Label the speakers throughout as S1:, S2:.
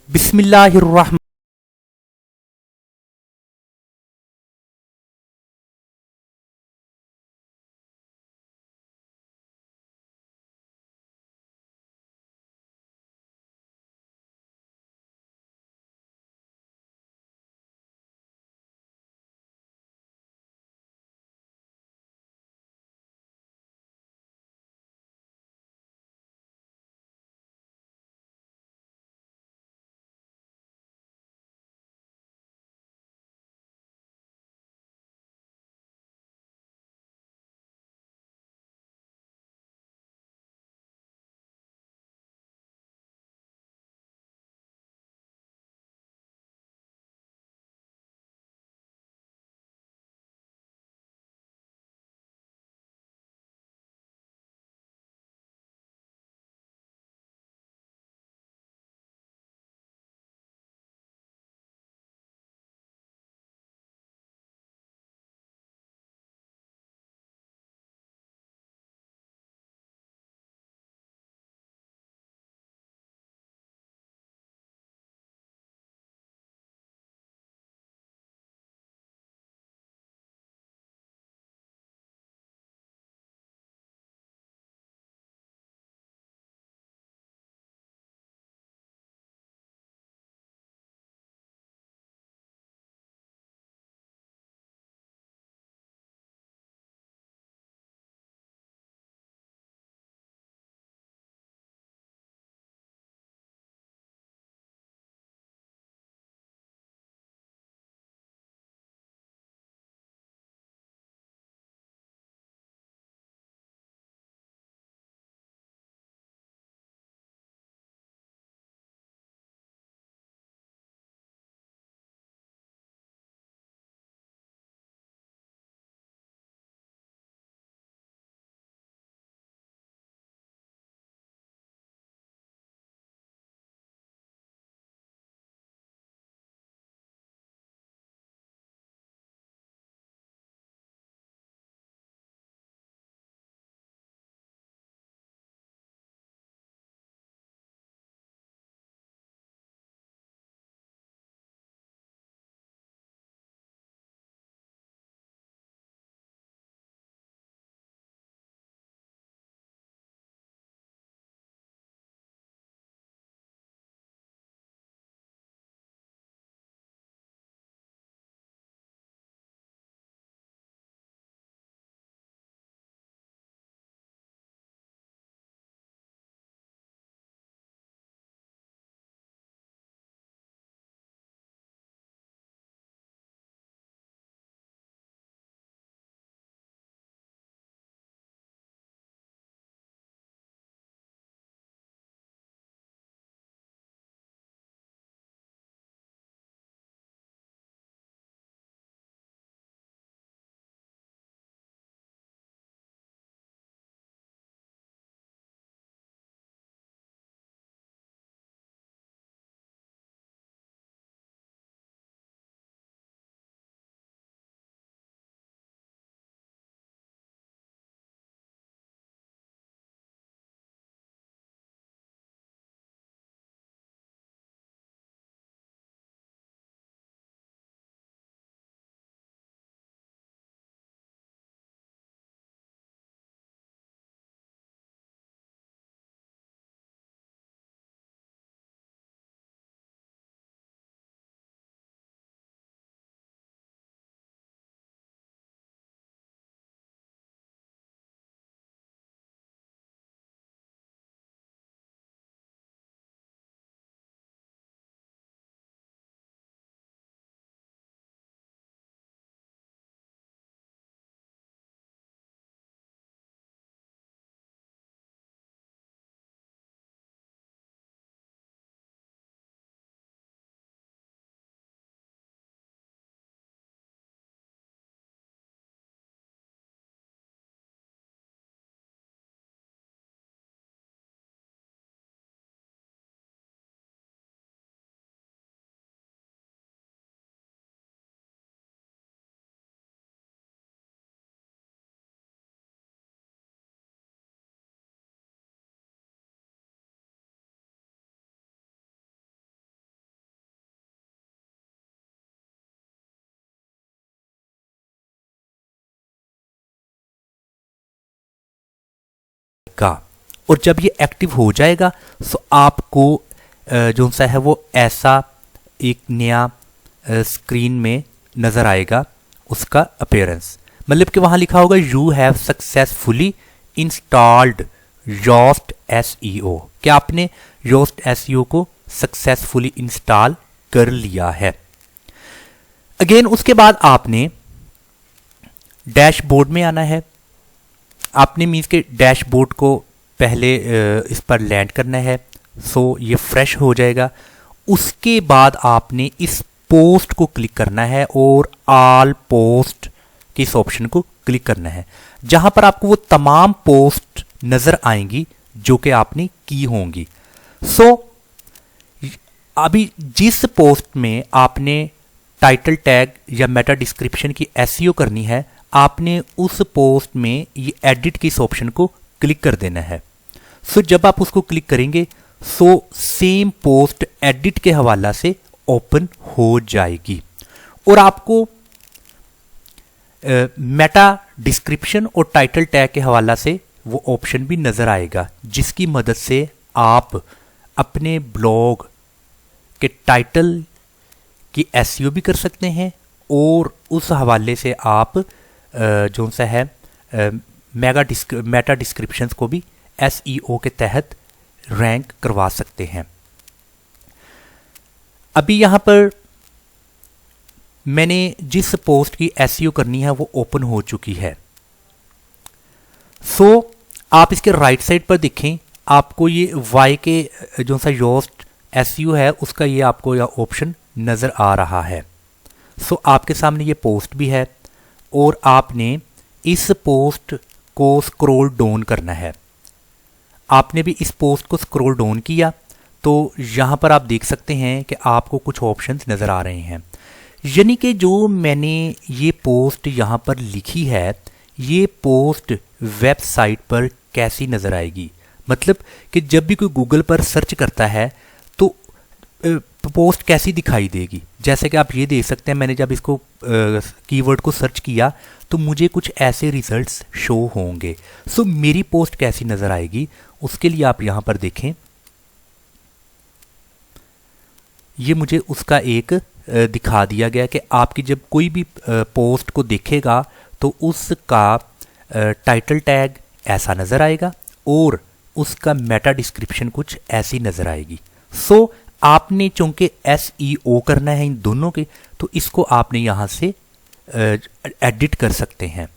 S1: बिस्मिल्लाहिर्रहमानिर्रहीम। और जब ये एक्टिव हो जाएगा तो आपको जो सा है वो ऐसा एक नया स्क्रीन में नज़र आएगा उसका अपीयरेंस। मतलब कि वहाँ लिखा होगा you have successfully installed Yoast SEO, क्या आपने योस्ट SEO को सक्सेसफुली इंस्टॉल कर लिया है। अगेन उसके बाद आपने डैशबोर्ड में आना है। आपने मीन्स के डैशबोर्ड को पहले इस पर लैंड करना है, सो ये फ्रेश हो जाएगा। उसके बाद आपने इस पोस्ट को क्लिक करना है और ऑल पोस्ट के इस ऑप्शन को क्लिक करना है, जहां पर आपको वो तमाम पोस्ट नजर आएंगी जो कि आपने की होंगी। सो अभी जिस पोस्ट में आपने टाइटल टैग या मेटा डिस्क्रिप्शन की SEO करनी है, आपने उस पोस्ट में ये एडिट की इस ऑप्शन को क्लिक कर देना है। सो जब आप उसको क्लिक करेंगे सो सेम पोस्ट एडिट के हवाला से ओपन हो जाएगी और आपको मेटा डिस्क्रिप्शन और टाइटल टैग के हवाला से वो ऑप्शन भी नजर आएगा, जिसकी मदद से आप अपने ब्लॉग के टाइटल की SEO भी कर सकते हैं और उस हवाले से आप जो सा है मेटा डिस्क्रिप्शंस को भी SEO के तहत रैंक करवा सकते हैं। अभी यहां पर मैंने जिस पोस्ट की SEO करनी है वो ओपन हो चुकी है। सो आप इसके राइट साइड पर देखें, आपको ये वाई के जो सा योस्ट SEO है उसका ये आपको यह ऑप्शन नजर आ रहा है। सो आपके सामने ये पोस्ट भी है और आपने इस पोस्ट को स्क्रॉल डाउन करना है। आपने भी इस पोस्ट को स्क्रॉल डाउन किया तो यहाँ पर आप देख सकते हैं कि आपको कुछ ऑप्शंस नज़र आ रहे हैं। यानी कि जो मैंने ये पोस्ट यहाँ पर लिखी है, ये पोस्ट वेबसाइट पर कैसी नज़र आएगी। मतलब कि जब भी कोई गूगल पर सर्च करता है तो पोस्ट कैसी दिखाई देगी। जैसे कि आप ये देख सकते हैं, मैंने जब इसको कीवर्ड को सर्च किया तो मुझे कुछ ऐसे रिजल्ट्स शो होंगे। सो मेरी पोस्ट कैसी नज़र आएगी उसके लिए आप यहाँ पर देखें, ये मुझे उसका एक दिखा दिया गया कि आपकी जब कोई भी पोस्ट को देखेगा तो उसका टाइटल टैग ऐसा नज़र आएगा और उसका मेटा डिस्क्रिप्शन कुछ ऐसी नज़र आएगी। सो आपने चूंकि SEO करना है इन दोनों के, तो इसको आपने यहाँ से एडिट कर सकते हैं।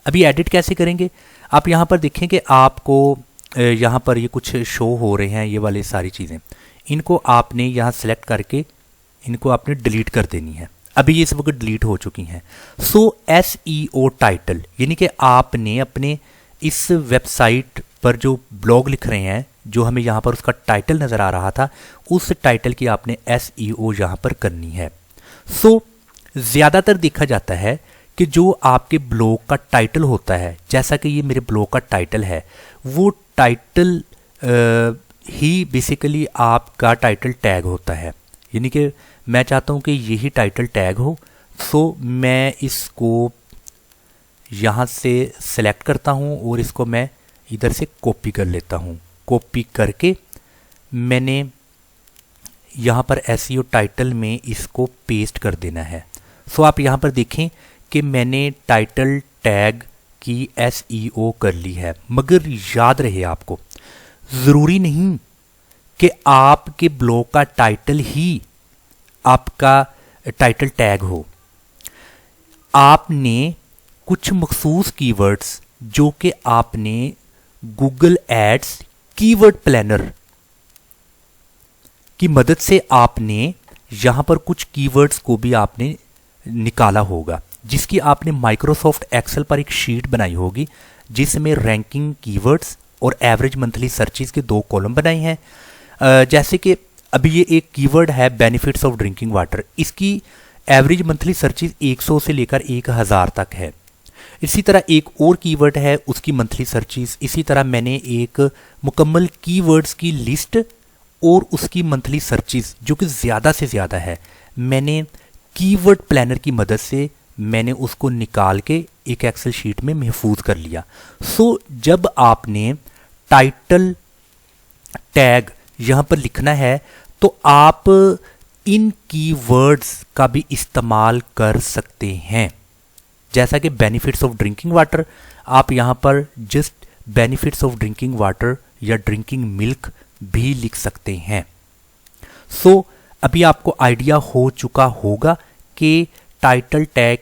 S1: अभी एडिट कैसे करेंगे, आप यहाँ पर देखें कि आपको यहाँ पर ये कुछ शो हो रहे हैं, ये वाली सारी चीज़ें, इनको आपने यहाँ सेलेक्ट करके इनको आपने डिलीट कर देनी है। अभी ये इस वक्त डिलीट हो चुकी हैं। सो SEO टाइटल यानी कि आपने अपने इस वेबसाइट पर जो ब्लॉग लिख रहे हैं, जो हमें यहाँ पर उसका टाइटल नज़र आ रहा था, उस टाइटल की आपने SEO यहाँ पर करनी है। सो ज़्यादातर देखा जाता है कि जो आपके ब्लॉग का टाइटल होता है, जैसा कि ये मेरे ब्लॉग का टाइटल है, वो टाइटल ही बेसिकली आपका टाइटल टैग होता है। यानी कि मैं चाहता हूँ कि यही टाइटल टैग हो। सो मैं इसको यहाँ से सेलेक्ट करता हूँ और इसको मैं इधर से कॉपी कर लेता हूँ। कॉपी करके मैंने यहाँ पर SEO टाइटल में इसको पेस्ट कर देना है। सो आप यहाँ पर देखें कि मैंने टाइटल टैग की SEO कर ली है। मगर याद रहे आपको, ज़रूरी नहीं कि आपके ब्लॉग का टाइटल ही आपका टाइटल टैग हो। आपने कुछ मखसूस कीवर्ड्स जो कि आपने गूगल एड्स कीवर्ड प्लानर की मदद से आपने यहाँ पर कुछ कीवर्ड्स को भी आपने निकाला होगा, जिसकी आपने माइक्रोसॉफ्ट एक्सेल पर एक शीट बनाई होगी जिसमें रैंकिंग कीवर्ड्स और एवरेज मंथली सर्चेस के 2 कॉलम बनाए हैं। जैसे कि अभी ये एक कीवर्ड है बेनिफिट्स ऑफ ड्रिंकिंग वाटर, इसकी एवरेज मंथली सर्चेस 100 से लेकर 1000 तक है। इसी तरह एक और कीवर्ड है, उसकी मंथली सर्चेस। इसी तरह मैंने एक मुकम्मल कीवर्ड्स की लिस्ट और उसकी मंथली सर्चेस जो कि ज़्यादा से ज़्यादा है, मैंने कीवर्ड प्लानर की मदद से मैंने उसको निकाल के एक एक्सेल शीट में महफूज कर लिया। सो जब आपने टाइटल टैग यहाँ पर लिखना है तो आप इन कीवर्ड्स का भी इस्तेमाल कर सकते हैं। जैसा कि बेनिफिट्स ऑफ ड्रिंकिंग वाटर, आप यहाँ पर just benefits of drinking water या ड्रिंकिंग मिल्क भी लिख सकते हैं। सो अभी आपको आइडिया हो चुका होगा कि टाइटल टैग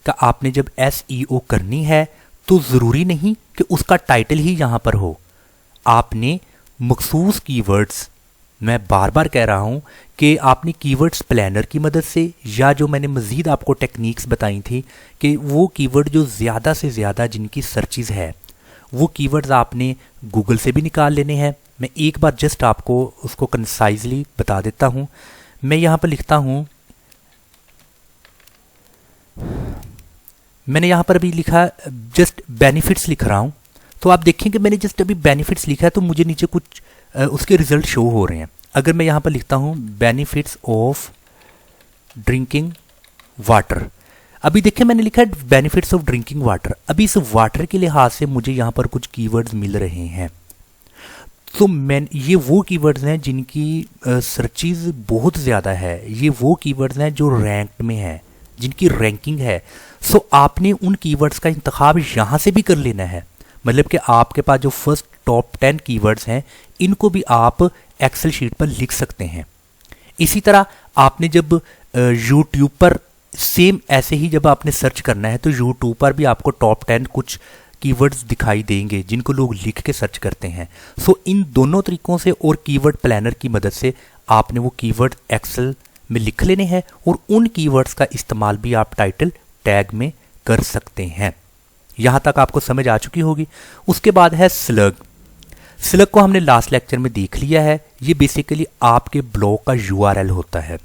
S1: का आपने जब SEO करनी है तो ज़रूरी नहीं कि उसका टाइटल ही यहाँ पर हो। आपने मखसूस कीवर्ड्स, मैं बार बार कह रहा हूँ कि आपने कीवर्ड्स प्लानर की मदद से, या जो मैंने मज़ीद आपको टेक्निक्स बताई थी कि वो कीवर्ड जो ज़्यादा से ज़्यादा जिनकी सर्चिज़ है वो कीवर्ड्स आपने गूगल से भी निकाल लेने हैं। मैं एक बार जस्ट आपको उसको कंसाइजली बता देता हूँ। मैं यहाँ पर लिखता हूँ, मैंने यहाँ पर अभी लिखा जस्ट बेनिफिट्स लिख रहा हूँ, तो आप देखेंगे मैंने जस्ट अभी बेनिफिट्स लिखा है तो मुझे नीचे कुछ उसके रिजल्ट शो हो रहे हैं। अगर मैं यहाँ पर लिखता हूँ बेनिफिट्स ऑफ ड्रिंकिंग वाटर, अभी देखिए मैंने लिखा है बेनिफिट्स ऑफ ड्रिंकिंग वाटर। अभी इस वाटर के लिहाज से मुझे यहाँ पर कुछ कीवर्ड्स मिल रहे हैं। तो ये वो कीवर्ड्स हैं जिनकी सर्चेज बहुत ज़्यादा है, ये वो कीवर्ड्स हैं जो रैंक में है, जिनकी रैंकिंग है। सो आपने उन कीवर्ड्स का इंतखाब यहाँ से भी कर लेना है। मतलब कि आपके पास जो फर्स्ट टॉप 10 कीवर्ड्स हैं इनको भी आप एक्सेल शीट पर लिख सकते हैं। इसी तरह आपने जब यूट्यूब पर सेम ऐसे ही जब आपने सर्च करना है तो यूट्यूब पर भी आपको टॉप 10 कुछ कीवर्ड्स दिखाई देंगे जिनको लोग लिख के सर्च करते हैं। सो इन दोनों तरीकों से और कीवर्ड प्लानर की मदद से आपने वो कीवर्ड एक्सेल में लिख लेने हैं और उन कीवर्ड्स का इस्तेमाल भी आप टाइटल टैग में कर सकते हैं। यहाँ तक आपको समझ आ चुकी होगी। उसके बाद है स्लग। स्लग को हमने लास्ट लेक्चर में देख लिया है। ये बेसिकली आपके ब्लॉग का URL होता है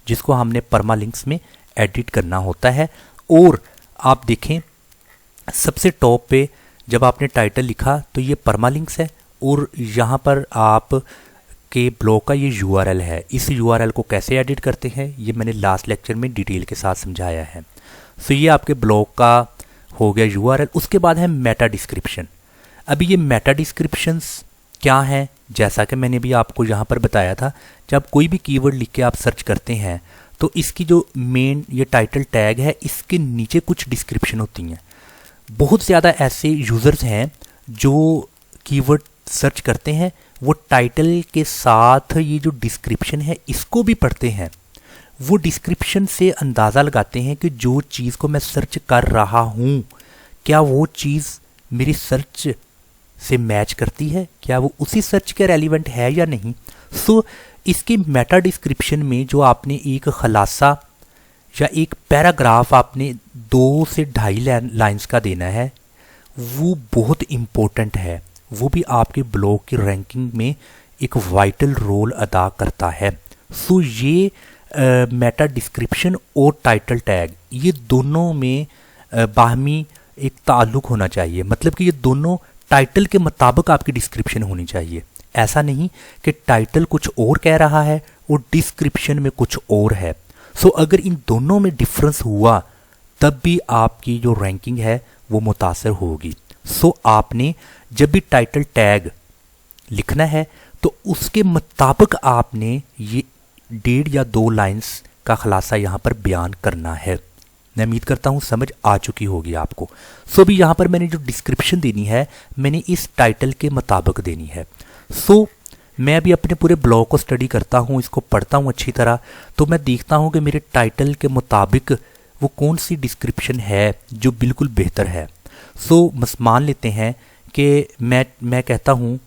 S1: जिसको हमने परमालिंक्स में एडिट करना होता है। और आप देखें सबसे टॉप पे जब आपने टाइटल लिखा तो ये परमालिंक्स है और यहाँ पर आप के ब्लॉग का ये URL है। इस URL को कैसे एडिट करते हैं ये मैंने लास्ट लेक्चर में डिटेल के साथ समझाया है। सो ये आपके ब्लॉग का हो गया URL। उसके बाद है मेटा डिस्क्रिप्शन। अभी ये मेटा डिस्क्रिप्शंस क्या है, जैसा कि मैंने भी आपको यहाँ पर बताया था, जब कोई भी कीवर्ड लिख के आप सर्च करते हैं तो इसकी जो मेन ये टाइटल टैग है इसके नीचे कुछ डिस्क्रिप्शन होती हैं। बहुत ज़्यादा ऐसे यूज़र्स हैं जो कीवर्ड सर्च करते हैं, वो टाइटल के साथ ये जो डिस्क्रिप्शन है इसको भी पढ़ते हैं। वो डिस्क्रिप्शन से अंदाज़ा लगाते हैं कि जो चीज़ को मैं सर्च कर रहा हूँ क्या वो चीज़ मेरी सर्च से मैच करती है, क्या वो उसी सर्च के रेलिवेंट है या नहीं। सो इसके मेटा डिस्क्रिप्शन में जो आपने एक खलासा या एक पैराग्राफ आपने 2 से 2.5 लाइंस का देना है वो बहुत इम्पोर्टेंट है। वो भी आपके ब्लॉग की रैंकिंग में एक वाइटल रोल अदा करता है। सो ये मेटा डिस्क्रिप्शन और टाइटल टैग ये दोनों में बाहमी एक ताल्लुक होना चाहिए। मतलब कि ये दोनों टाइटल के मुताबिक आपकी डिस्क्रिप्शन होनी चाहिए। ऐसा नहीं कि टाइटल कुछ और कह रहा है और डिस्क्रिप्शन में कुछ और है। सो अगर इन दोनों में डिफरेंस हुआ तब भी आपकी जो रैंकिंग है वो मुतासर होगी। सो आपने जब भी टाइटल टैग लिखना है तो उसके मुताबिक आपने ये 1.5 या 2 लाइंस का खुलासा यहाँ पर बयान करना है। मैं उम्मीद करता हूँ समझ आ चुकी होगी आपको। सो भी यहाँ पर मैंने जो डिस्क्रिप्शन देनी है मैंने इस टाइटल के मुताबिक देनी है। सो मैं अभी अपने पूरे ब्लॉग को स्टडी करता हूँ, इसको पढ़ता हूँ अच्छी तरह, तो मैं देखता हूँ कि मेरे टाइटल के मुताबिक वो कौन सी डिस्क्रिप्शन है जो बिल्कुल बेहतर है। सो मान लेते हैं कि मैं कहता हूँ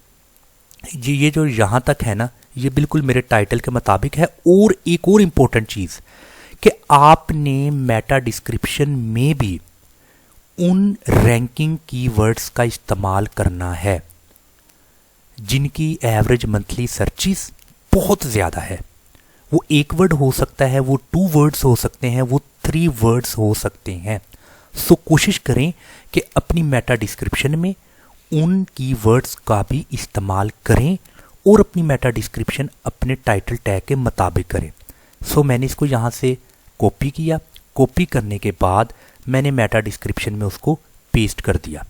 S1: ये जो यहाँ तक है ना ये बिल्कुल मेरे टाइटल के मुताबिक है। और एक और इम्पोर्टेंट चीज़ कि आपने मेटा डिस्क्रिप्शन में भी उन रैंकिंग कीवर्ड्स का इस्तेमाल करना है जिनकी एवरेज मंथली सर्चिस बहुत ज़्यादा है। वो 1 वर्ड हो सकता है, वो 2 वर्ड्स हो सकते हैं, वो 3 वर्ड्स हो सकते हैं। सो कोशिश करें कि अपनी मेटा डिस्क्रिप्शन में उन कीवर्ड्स का भी इस्तेमाल करें और अपनी मेटा डिस्क्रिप्शन अपने टाइटल टैग के मुताबिक करें। सो मैंने इसको यहाँ से कॉपी किया। कॉपी करने के बाद मैंने मेटा डिस्क्रिप्शन में उसको पेस्ट कर दिया।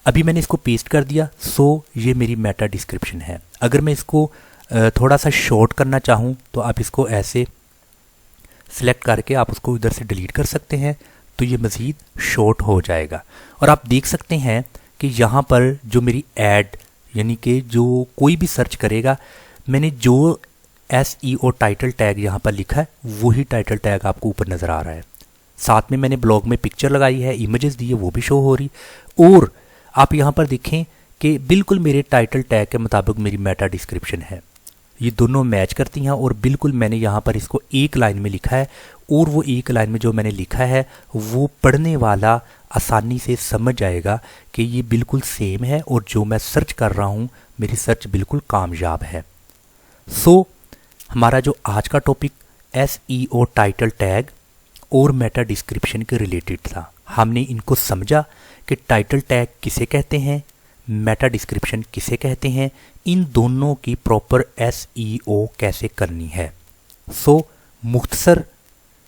S1: अभी मैंने इसको पेस्ट कर दिया, सो ये मेरी मेटा डिस्क्रिप्शन है। अगर मैं इसको थोड़ा सा शॉर्ट करना चाहूँ तो आप इसको ऐसे सिलेक्ट करके आप उसको इधर से डिलीट कर सकते हैं, तो ये मज़ीद शॉर्ट हो जाएगा। और आप देख सकते हैं कि यहाँ पर जो मेरी ऐड यानी कि जो कोई भी सर्च करेगा, मैंने जो SEO टाइटल टैग यहाँ पर लिखा है वही टाइटल टैग आपको ऊपर नज़र आ रहा है। साथ में मैंने ब्लॉग में पिक्चर लगाई है, इमेजेस दी है, वो भी शो हो रही। और आप यहाँ पर देखें कि बिल्कुल मेरे टाइटल टैग के मुताबिक मेरी मेटा डिस्क्रिप्शन है, ये दोनों मैच करती हैं। और बिल्कुल मैंने यहाँ पर इसको एक लाइन में लिखा है, और वो एक लाइन में जो मैंने लिखा है वो पढ़ने वाला आसानी से समझ जाएगा कि ये बिल्कुल सेम है, और जो मैं सर्च कर रहा हूँ मेरी सर्च बिल्कुल कामयाब है। सो हमारा जो आज का टॉपिक SEO टाइटल टैग और मेटा डिस्क्रिप्शन के रिलेटेड था। हमने इनको समझा कि टाइटल टैग किसे कहते हैं, मेटा डिस्क्रिप्शन किसे कहते हैं, इन दोनों की प्रॉपर SEO कैसे करनी है। सो मुख्तसर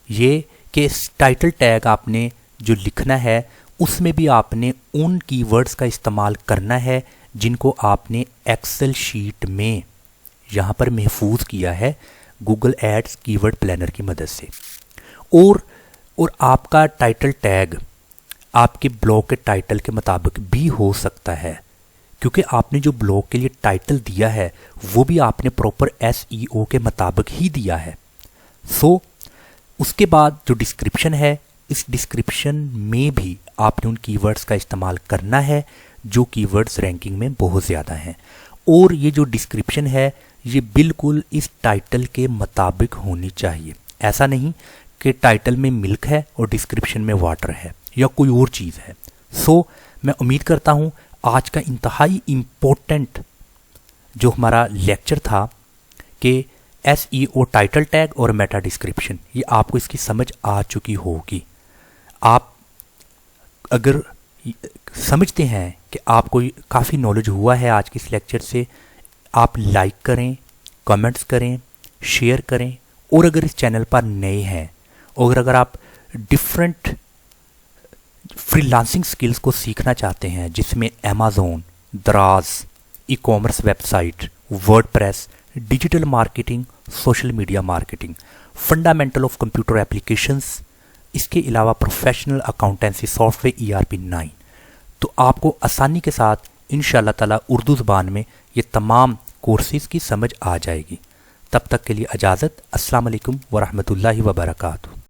S1: ये कि टाइटल टैग आपने जो लिखना है उसमें भी आपने उन कीवर्ड्स का इस्तेमाल करना है जिनको आपने एक्सेल शीट में यहाँ पर महफूज किया है गूगल एड्स कीवर्ड प्लानर की मदद से। और आपका टाइटल टैग आपके ब्लॉग के टाइटल के मुताबिक भी हो सकता है, क्योंकि आपने जो ब्लॉग के लिए टाइटल दिया है वो भी आपने प्रॉपर SEO के मुताबिक ही दिया है। सो उसके बाद जो डिस्क्रिप्शन है, इस डिस्क्रिप्शन में भी आपने उन कीवर्ड्स का इस्तेमाल करना है जो कीवर्ड्स रैंकिंग में बहुत ज़्यादा हैं। और ये जो डिस्क्रिप्शन है ये बिल्कुल इस टाइटल के मुताबिक होनी चाहिए। ऐसा नहीं कि टाइटल में मिल्क है और डिस्क्रिप्शन में वाटर है या कोई और चीज़ है। सो मैं उम्मीद करता हूँ आज का इंतहाई इम्पोर्टेंट जो हमारा लेक्चर था कि SEO टाइटल टैग और मेटा डिस्क्रिप्शन, ये आपको इसकी समझ आ चुकी होगी। आप अगर समझते हैं कि आपको काफ़ी नॉलेज हुआ है आज के इस लेक्चर से, आप लाइक करें, कमेंट्स करें, शेयर करें। और अगर इस चैनल पर नए हैं और अगर आप डिफरेंट फ्रीलांसिंग स्किल्स को सीखना चाहते हैं जिसमें Amazon, Daraz, e-commerce website, WordPress, digital marketing, social media marketing, fundamental of computer applications, इसके अलावा प्रोफेशनल अकाउंटेंसी सॉफ्टवेयर ERP 9, तो आपको आसानी के साथ इंशाअल्लाह ताला उर्दू ज़बान में ये तमाम कोर्सेज़ की समझ आ जाएगी। तब तक के लिए इजाज़त। अस्सलाम वालेकुम व रहमतुल्लाहि व बरकातुहू।